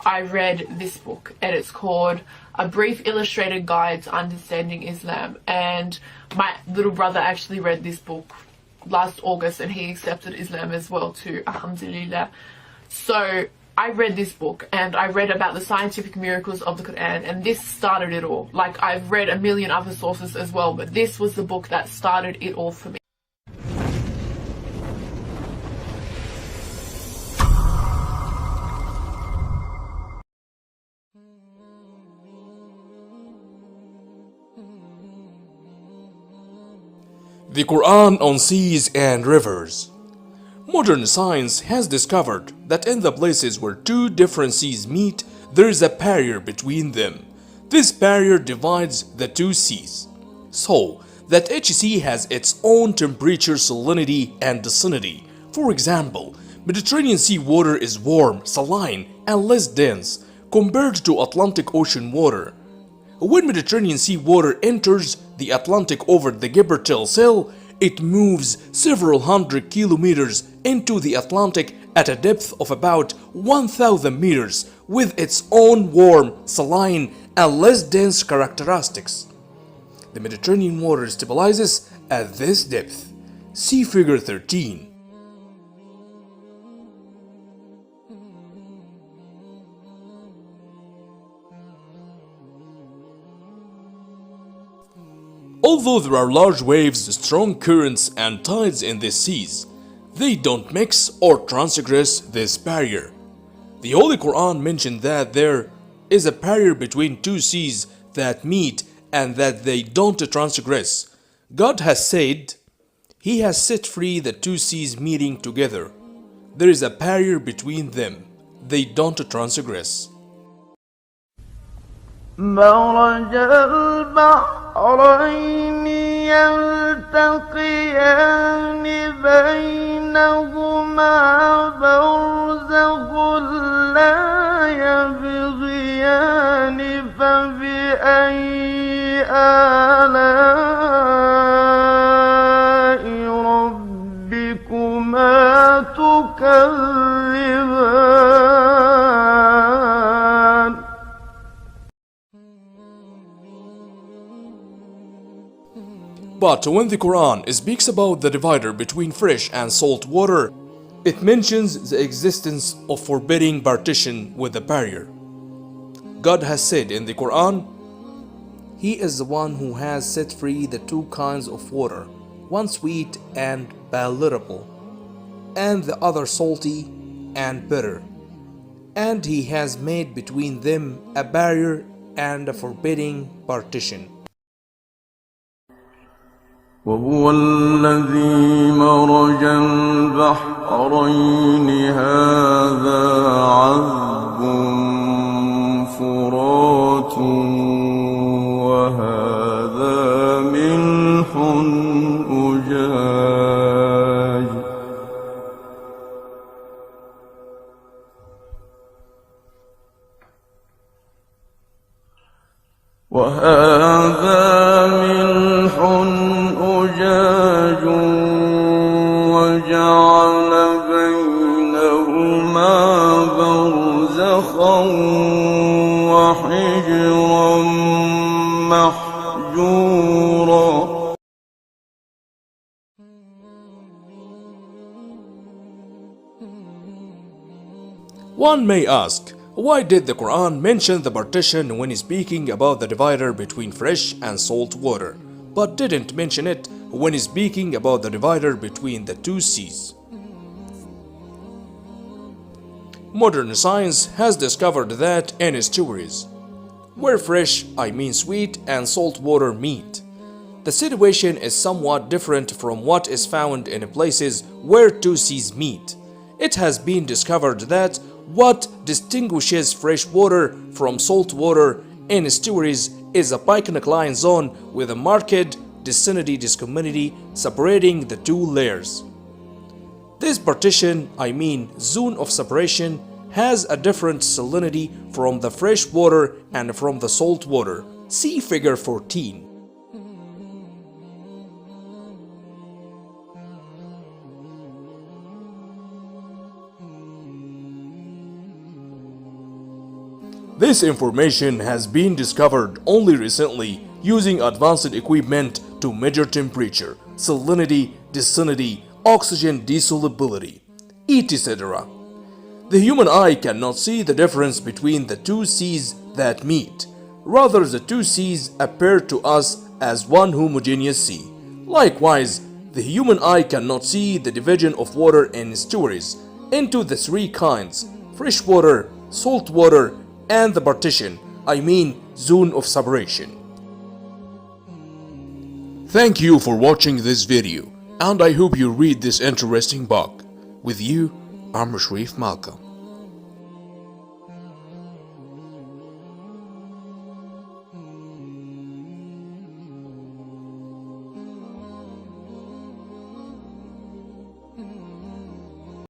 I read this book, and it's called A Brief Illustrated Guide to Understanding Islam. And my little brother actually read this book last August, and he accepted Islam as well too, alhamdulillah. So I read this book, and I read about the scientific miracles of the Qur'an, and this started it all. Like, I've read a million other sources as well, but this was the book that started it all for me. The Quran on seas and rivers. Modern science has discovered that in the places where two different seas meet, there is a barrier between them. This barrier divides the two seas, so that each sea has its own temperature, salinity, and acidity. For example, Mediterranean sea water is warm, saline, and less dense compared to Atlantic Ocean water. When Mediterranean sea water enters the Atlantic over the Gibraltar Seal, it moves several hundred kilometers into the Atlantic at a depth of about 1,000 meters with its own warm, saline, and less dense characteristics. The Mediterranean water stabilizes at this depth. See figure 13. Although there are large waves, strong currents, and tides in these seas, they don't mix or transgress this barrier. The Holy Quran mentioned that there is a barrier between two seas that meet and that they don't transgress. God has said, He has set free the two seas meeting together. There is a barrier between them. They don't transgress. مرج البحرين يلتقيان بينهما برزخ لا يبغيان فبأي آلاء ربكما تكذبان. But when the Quran speaks about the divider between fresh and salt water, it mentions the existence of forbidding partition with a barrier. God has said in the Quran, He is the one who has set free the two kinds of water, one sweet and palatable, and the other salty and bitter. And He has made between them a barrier and a forbidding partition. وهو الذي مرج البحرين هذا عذب فرات وهذا ملح أجاج أجاج وجعل بينهما برزخا وحجرا محجورا. One may ask, why did the Quran mention the partition when speaking about the divider between fresh and salt water, but didn't mention it when speaking about the divider between the two seas? Modern science has discovered that in estuaries, where fresh, I mean sweet, and salt water meet, the situation is somewhat different from what is found in places where two seas meet. It has been discovered that what distinguishes fresh water from salt water in estuaries is a picnicline zone with a marked discontinuity separating the two layers. This partition, I mean zone of separation, has a different salinity from the fresh water and from the salt water. See figure 14. This information has been discovered only recently using advanced equipment to measure temperature, salinity, disincity, oxygen dissolubility, etc. The human eye cannot see the difference between the two seas that meet. Rather, the two seas appear to us as one homogeneous sea. Likewise, the human eye cannot see the division of water in estuaries into the three kinds: fresh water, salt water, and the partition, zone of separation. Thank you for watching this video, and I hope you read this interesting book. With you, I'm Sharif Malcolm.